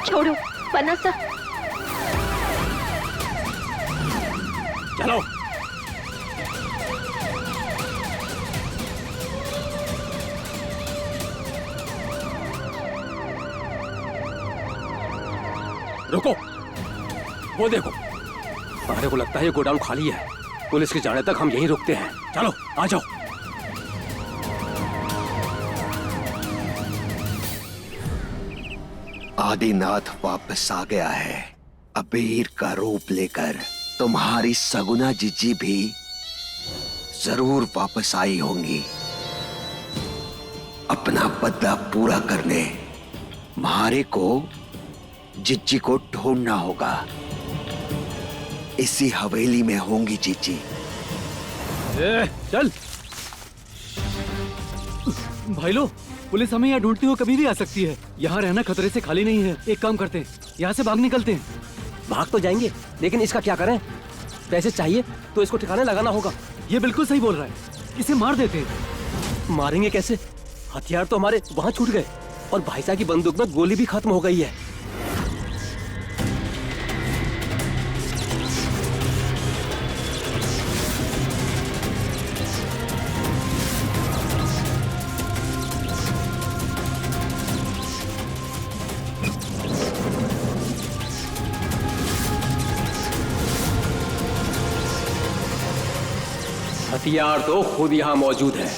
छोड़ो वरना सब। चलो। रुको, वो देखो। हमारे को लगता है ये गोडाउन खाली है। पुलिस के जाने तक हम यहीं रुकते हैं। चलो आ जाओ। आदिनाथ वापस आ गया है, अबीर का रूप लेकर। तुम्हारी सगुना जीजी भी जरूर वापस आई होंगी अपना बदला पूरा करने। म्हारे को जीजी को ढूंढना होगा। इसी हवेली में होंगी जीजी। चल भाई लो, पुलिस हमें यहाँ ढूंढती हुई कभी भी आ सकती है। यहाँ रहना खतरे से खाली नहीं है। एक काम करते हैं, यहाँ से भाग निकलते हैं। भाग तो जाएंगे, लेकिन इसका क्या करें? पैसे चाहिए तो इसको ठिकाने लगाना होगा। ये बिल्कुल सही बोल रहा है, इसे मार देते हैं। मारेंगे कैसे? हथियार तो हमारे वहाँ छूट गए और भाई साहब की बंदूक में गोली भी खत्म हो गई है। हथियार तो खुद यहाँ मौजूद है।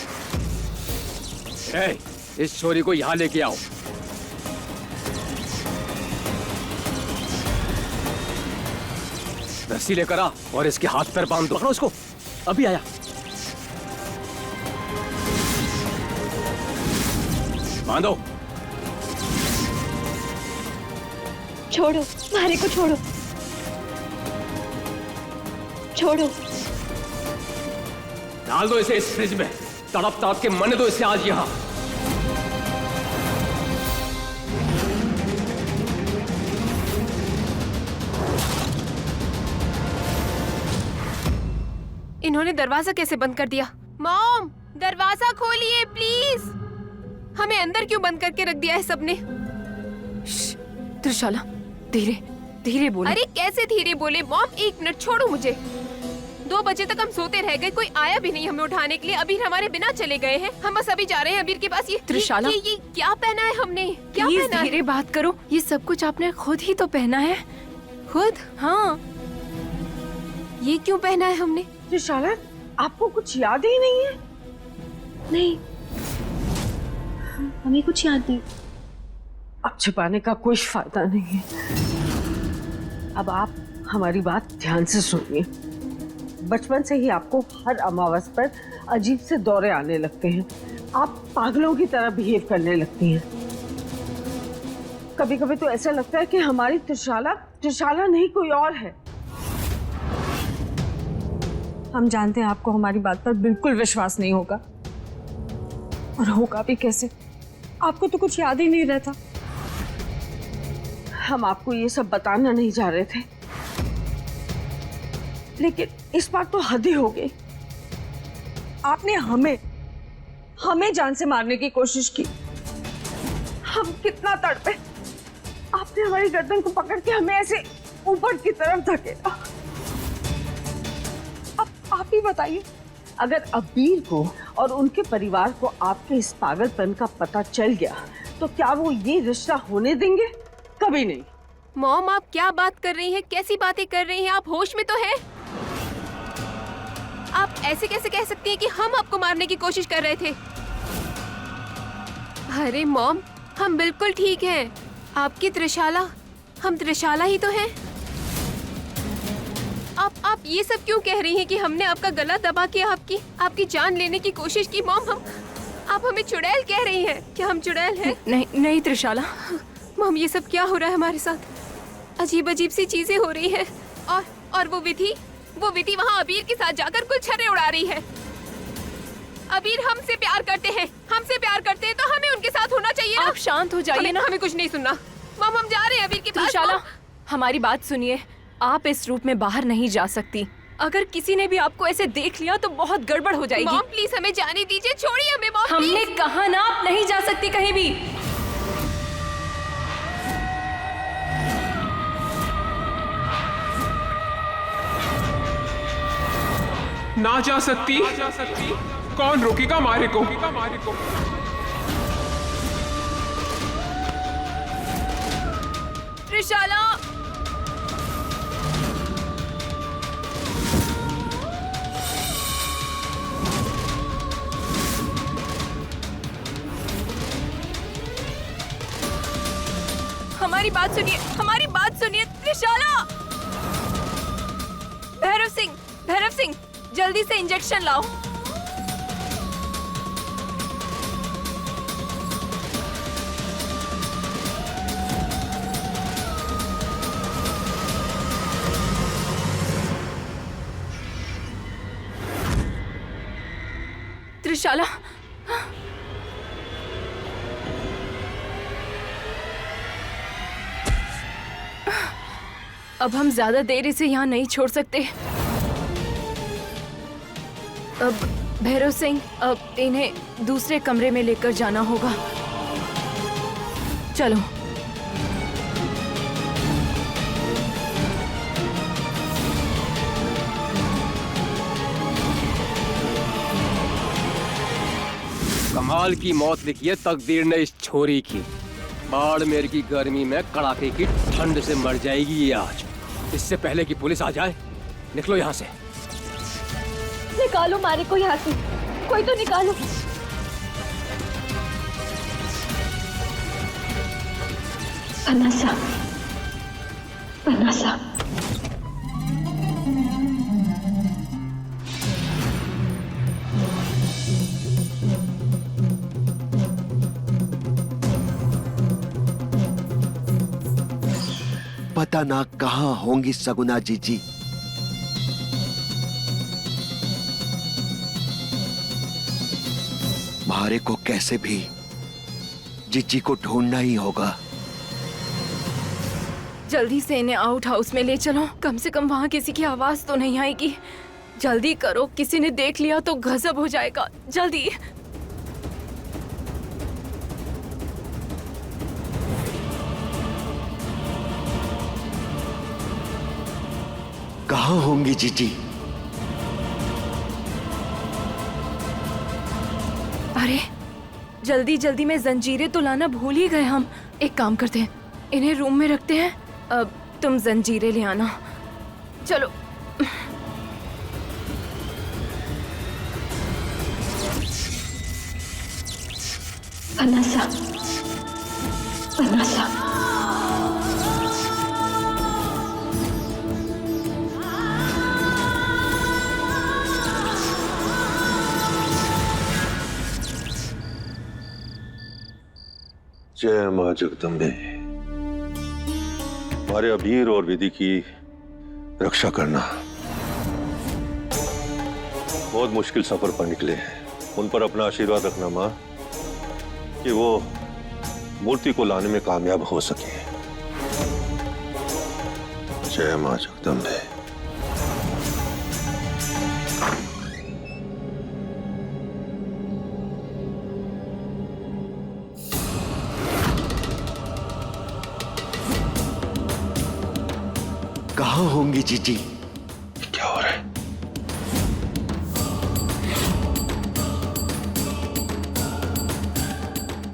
इस छोरी को यहाँ लेके आओ। रस्सी लेकर आ और इसके हाथ पैर बांध दो। पकड़ो उसको। अभी आया। बांधो। छोड़ो, मारे को छोड़ो, छोड़ो। डाल दो इसे इस फ्रिज में। तड़प तड़प के मरने दो इसे आज यहाँ। इन्होंने दरवाजा कैसे बंद कर दिया? मॉम, दरवाजा खोलिए प्लीज। हमें अंदर क्यों बंद करके रख दिया है सबने? त्रिशाला, धीरे धीरे बोले। अरे कैसे धीरे बोले मॉम? एक मिनट छोड़ो मुझे। 2 बजे तक हम सोते रह गए, कोई आया भी नहीं हमें उठाने के लिए। अबीर हमारे बिना चले गए हैं। हम बस अभी जा रहे हैं अबीर के पास। त्रिशाला, ये क्या पहना है हमने? क्या प्लीज पहना धीरे है? बात करो। ये सब कुछ आपने खुद ही तो पहना है। खुद? हाँ। ये क्यों पहना है हमने? त्रिशाला, आपको कुछ याद ही नहीं है? नहीं, हमें कुछ याद नहीं। अब छिपाने का कोई फायदा नहीं है। अब आप हमारी बात ध्यान से सुनिए। बचपन से ही आपको हर अमावस पर अजीब से दौरे आने लगते हैं। आप पागलों की तरह बिहेव करने लगती हैं। कभी कभी तो ऐसा लगता है कि हमारी त्रिशाला नहीं कोई और है। हम जानते हैं आपको हमारी बात पर बिल्कुल विश्वास नहीं होगा, और होगा भी कैसे? आपको तो कुछ याद ही नहीं रहता। हम आपको ये सब बताना नहीं जा रहे थे, लेकिन इस बार तो हद ही हो गई। आपने हमें जान से मारने की कोशिश की। हम कितना तड़पे। आपने हमारी गर्दन को पकड़ के हमें ऐसे ऊपर की तरफ धकेला। अब आप ही बताइए, अगर अबीर को और उनके परिवार को आपके इस पागलपन का पता चल गया तो क्या वो ये रिश्ता होने देंगे? कभी नहीं। मॉम, आप क्या बात कर रही हैं? कैसी बातें कर रही हैं? आप होश में तो हैं? आप ऐसे कैसे कह सकती हैं कि हम आपको मारने की कोशिश कर रहे थे? अरे मॉम, हम बिल्कुल ठीक हैं। आपकी त्रिशाला, हम त्रिशाला ही तो हैं। आप ये सब क्यों कह रही हैं कि हमने आपका गला दबा के आपकी जान लेने की कोशिश की? मॉम, आप हमें चुड़ैल कह रही हैं? क्या हम चुड़ैल हैं? नहीं त्रिशाला। मॉम, ये सब क्या हो रहा है हमारे साथ? अजीब अजीब सी चीजें हो रही हैं। और वो विधि वहाँ अबीर के साथ जाकर गुलछर्रे उड़ा रही है। अबीर हमसे प्यार करते हैं तो हमें उनके साथ होना चाहिए ना? आप शांत हो जाइए ना। हमें कुछ नहीं सुनना। मॉम, हम जा रहे हैं अबीर के पास। त्रिशाला, हमारी बात सुनिए। आप इस रूप में बाहर नहीं जा सकती। अगर किसी ने भी आपको ऐसे देख लिया तो बहुत गड़बड़ हो जाएगी। मॉम प्लीज हमें जाने दीजिए, छोड़िए हमें मॉम। हमने कहा ना, आप नहीं जा सकती कहीं भी। ना जा सकती। कौन रोकेगा मारे को? त्रिशाला, हमारी बात सुनिए त्रिशाला। भैरव सिंह, जल्दी से इंजेक्शन लाओ। त्रिशाला, अब हम ज्यादा देर इसे यहाँ नहीं छोड़ सकते। अब भैरव सिंह, अब इन्हें दूसरे कमरे में लेकर जाना होगा। चलो। कमाल की मौत लिखी है तकदीर ने इस छोरी की। बाड़मेर की गर्मी में कड़ाके की ठंड से मर जाएगी ये आज। इससे पहले कि पुलिस आ जाए, निकलो यहाँ से। निकालो मारे को यहाँ से, कोई तो निकालो। पनासा। पता ना कहाँ होंगी सगुना जीजी। मारे को कैसे भी जीजी को ढूंढना ही होगा। जल्दी से इन्हें आउट हाउस में ले चलो। कम से कम वहाँ किसी की आवाज तो नहीं आएगी। जल्दी करो, किसी ने देख लिया तो गजब हो जाएगा। जल्दी। कहाँ होंगी जीजी? अरे जल्दी जल्दी में जंजीरें तो लाना भूल ही गए हम। एक काम करते हैं, इन्हें रूम में रखते हैं। अब तुम जंजीरें ले आना। चलो। पनासा। जय मां जगदम्बे। हमारे अबीर और विधि की रक्षा करना। बहुत मुश्किल सफर पर निकले हैं। उन पर अपना आशीर्वाद रखना मां, कि वो मूर्ति को लाने में कामयाब हो सके। जय मां जगदम्बे। कहाँ होंगी जीजी? क्या हो रहा है?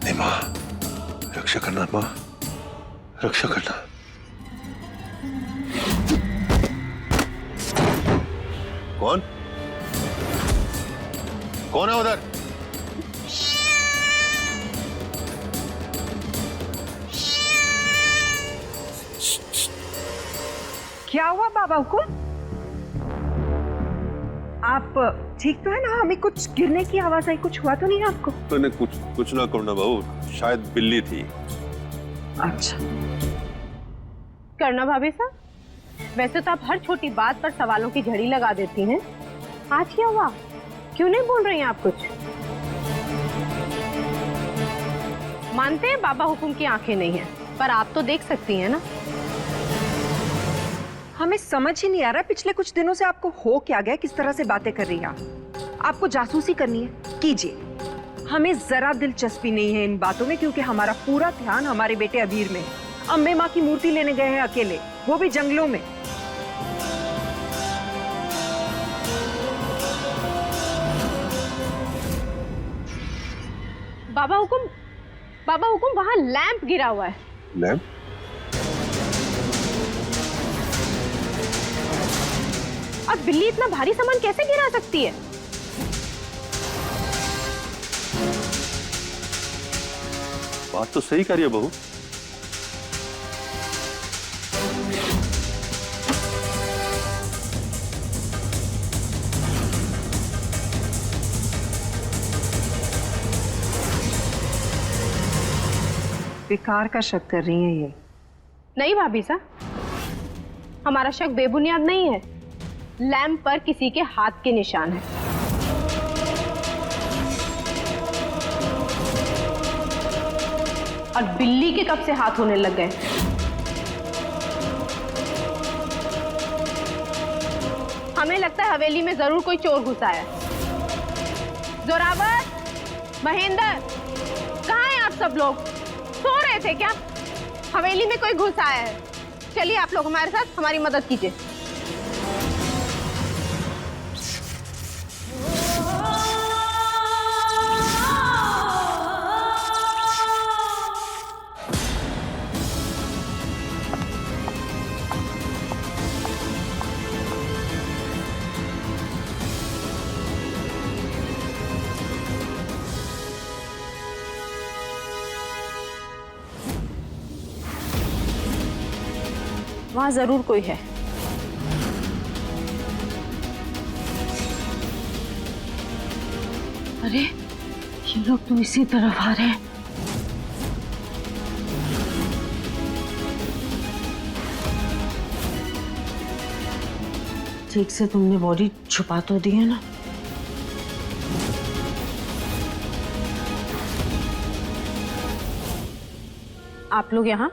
नहीं मां, रक्षा करना मां, रक्षा करना। कौन है उधर? क्या हुआ बाबा को? आप ठीक तो है ना? हमें कुछ गिरने की आवाज आई, कुछ हुआ तो नहीं आपको? तो नहीं, कुछ ना करना बहू, शायद बिल्ली थी। अच्छा। करना भाभी साहब, वैसे तो आप हर छोटी बात पर सवालों की झड़ी लगा देती हैं। आज क्या हुआ? क्यों नहीं बोल रही हैं आप कुछ? मानते हैं बाबा हुकुम की आंखें नहीं हैं, पर आप तो देख सकती हैं ना। हमें समझ ही नहीं आ रहा पिछले कुछ दिनों से आपको हो क्या गया, किस तरह से बातें कर रही हैं आप। आपको जासूसी करनी है, कीजिए। हमें जरा दिलचस्पी नहीं है इन बातों में, क्योंकि हमारा पूरा ध्यान हमारे बेटे अबीर में है। अम्बे माँ की मूर्ति लेने गए हैं अकेले, वो भी जंगलों में। बाबा हुकुम वहाँ लैंप गिरा हुआ है। लैंप? और बिल्ली इतना भारी सामान कैसे गिरा सकती है? बात तो सही कह रही है बहू। बेकार का शक कर रही हैं ये। नहीं भाभी साहब, हमारा शक बेबुनियाद नहीं है। लैंप पर किसी के हाथ के निशान है। और बिल्ली के कब से हाथ होने लग गए? हमें लगता है हवेली में जरूर कोई चोर घुसा है। जोरावर, महेंद्र, कहाँ हैं आप सब लोग? सो रहे थे क्या? हवेली में कोई घुस आया है। चलिए आप लोग हमारे साथ, हमारी मदद कीजिए। वहां जरूर कोई है। अरे ये लोग तो इसी तरफ आ रहे हैं। ठीक से तुमने बॉडी छुपा तो दी है ना? आप लोग यहाँ?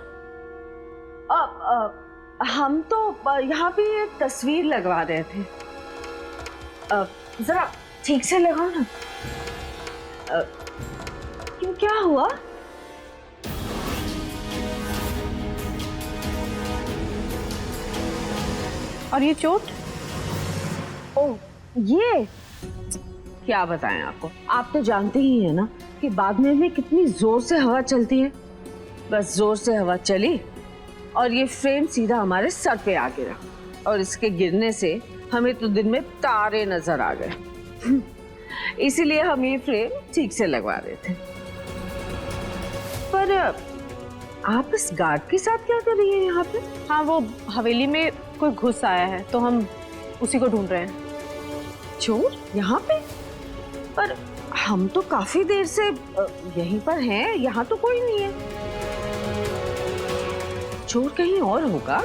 हम तो यहाँ पे एक तस्वीर लगवा रहे थे। जरा ठीक से लगाओ ना। क्यों, क्या हुआ? और ये चोट? ओह, ये क्या बताएं आपको। आप तो जानते ही हैं ना कि बागमेर में कितनी जोर से हवा चलती है। बस जोर से हवा चली और ये फ्रेम सीधा हमारे सर पे आ गिरा। और इसके गिरने से हमें तो दिन में तारे नजर आ गए। इसीलिए हम ये फ्रेम ठीक से लगवा रहे थे। पर आप इस गार्ड के साथ क्या कर रही हैं यहाँ पे? हाँ, वो हवेली में कोई घुस आया है तो हम उसी को ढूंढ रहे हैं। चोर यहाँ पे? पर हम तो काफी देर से यहीं पर हैं, यहाँ तो कोई नहीं है। चोर कहीं और होगा।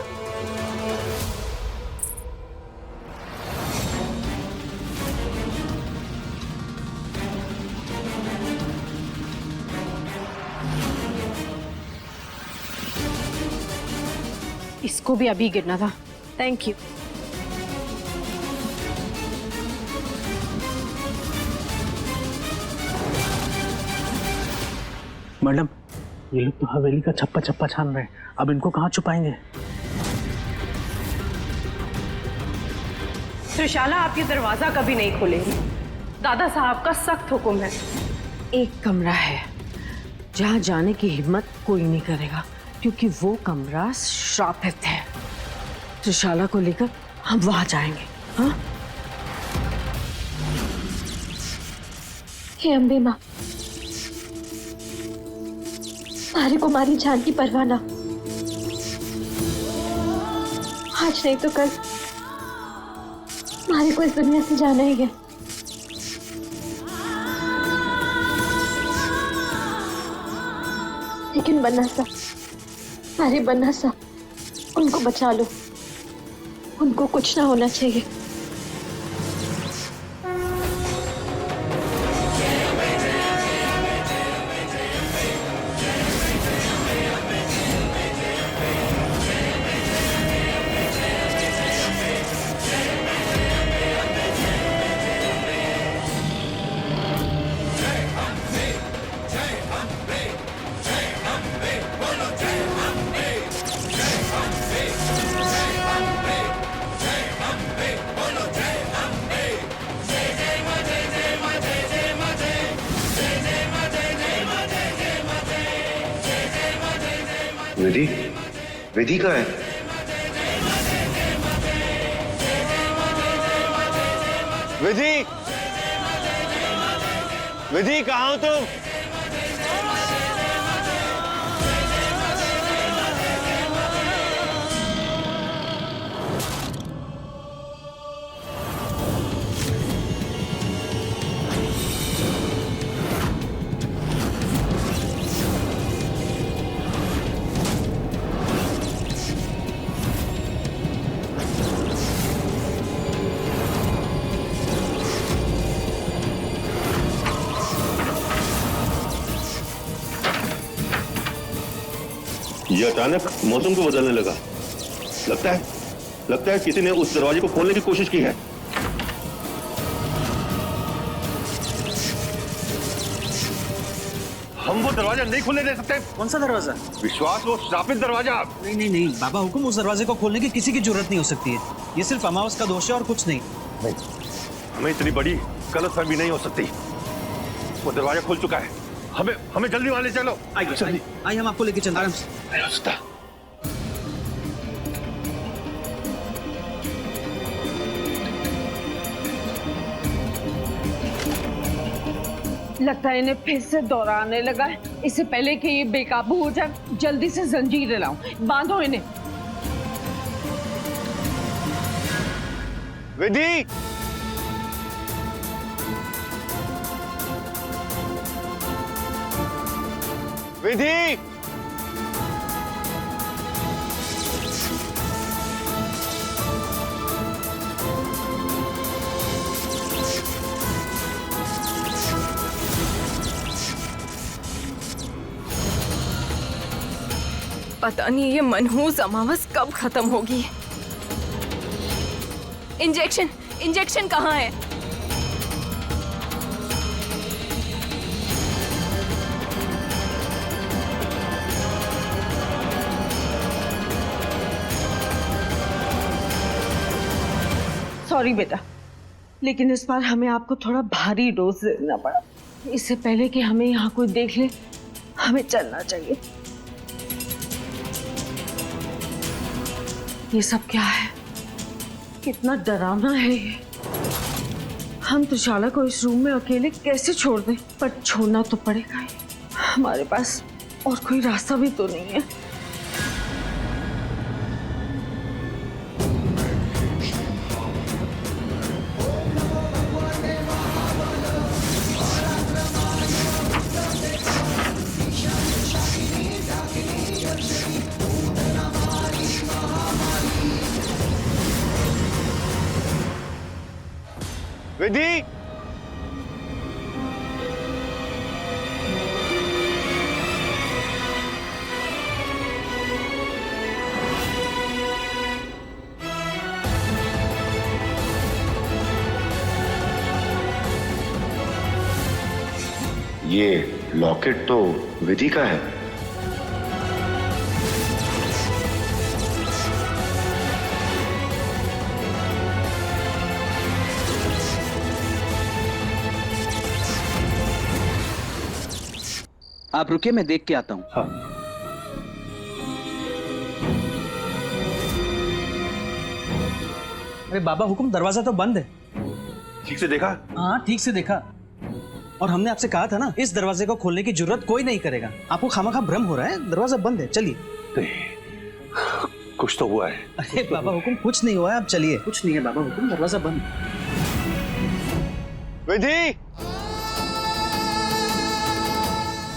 इसको भी अभी गिरना था। Thank you. मैडम, ये लोग तो हवेली का छप्पा छप्पा छान रहे हैं। अब इनको कहाँ छुपाएंगे? त्रिशाला, आप ये दरवाजा कभी नहीं खोलेंगी। दादा साहब का सख्त हुक्म है। एक कमरा है जहाँ जाने की हिम्मत कोई नहीं करेगा, क्योंकि वो कमरा श्रापित है। त्रिशाला को लेकर हम वहां जाएंगे। हाँ? हे अम्बे माँ, मारी को मारी जान की परवाह ना। आज नहीं तो कल मारी को इस दुनिया से जाना ही है। लेकिन बन्ना सा, अरे बन्ना सा, उनको बचा लो। उनको कुछ ना होना चाहिए। विधि, विधि कहाँ है? विधि, विधि कहाँ हो तुम? ये अचानक मौसम को बदलने लगा। लगता है किसी ने उस दरवाजे को खोलने की कोशिश की है। हम वो दरवाजा नहीं खुलने दे सकते। कौन सा दरवाजा? विश्वास, वो श्रापित दरवाजा। नहीं बाबा हुकुम, उस दरवाजे को खोलने की किसी की जरूरत नहीं हो सकती है। ये सिर्फ अमावस का दोष है और कुछ नहीं। हमें इतनी बड़ी गलतफहमी नहीं हो सकती। वो दरवाजा खुल चुका है। हमें जल्दी वहां ले चलो। आइए हम आपको लेके चलते हैं। लगता है इन्हें फिर से दौड़ाने लगा है। इससे पहले कि ये बेकाबू हो जाए, जल्दी से जंजीर लाओ, बांधो इन्हें। विधि, विधि, पता नहीं ये मनहूस अमावस कब खत्म होगी। इंजेक्शन कहाँ है? सॉरी बेटा, लेकिन इस बार हमें आपको थोड़ा भारी डोज देना पड़ा। इससे पहले कि हमें यहाँ कोई देख ले, हमें चलना चाहिए। ये सब क्या है? कितना डरावना है ये। हम त्रिशाला को इस रूम में अकेले कैसे छोड़ दें? पर छोड़ना तो पड़ेगा ही। हमारे पास और कोई रास्ता भी तो नहीं है। विधि, ये लॉकेट तो विधि का है। आप रुकिए, मैं देख के आता हूँ। हाँ। अरे बाबा हुकुम, दरवाजा तो बंद है। ठीक से देखा? हाँ ठीक से देखा। और हमने आपसे कहा था ना, इस दरवाजे को खोलने की जरूरत कोई नहीं करेगा। आपको खामखा भ्रम हो रहा है, दरवाजा बंद है। चलिए। कुछ तो हुआ है। अरे बाबा हुकुम, कुछ नहीं हुआ है, आप चलिए। कुछ नहीं है बाबा हुकुम, दरवाजा बंद। विधि,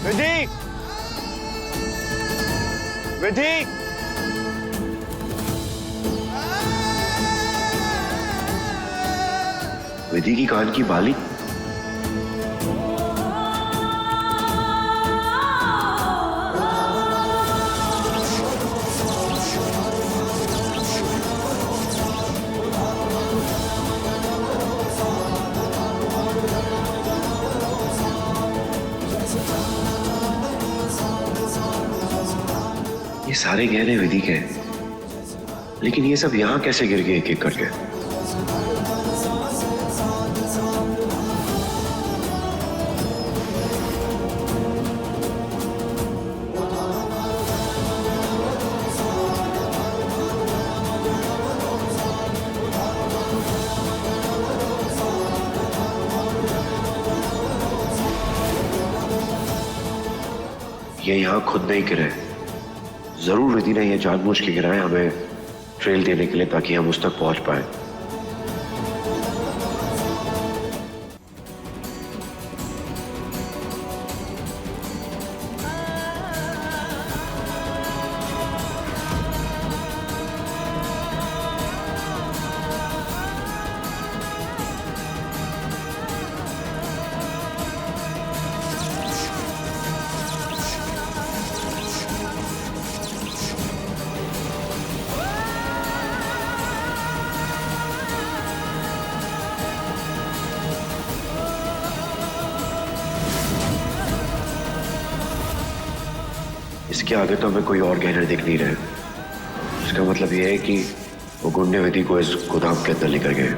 विधि, विधि, विधि की कान की बाली। ये सारे गहने विधि के हैं, लेकिन ये सब यहां कैसे गिर गए एक एक करके? ये यहाँ खुद नहीं गिरे, जरूर विधि ने ये जानबूझ के गिराए हमें ट्रेल देने के लिए, ताकि हम उस तक पहुंच पाए। इसके आगे तो हमें कोई और गहने दिख नहीं रहे। इसका मतलब यह है कि वो गुंडे विधि को इस गोदाम के अंदर लेकर गए।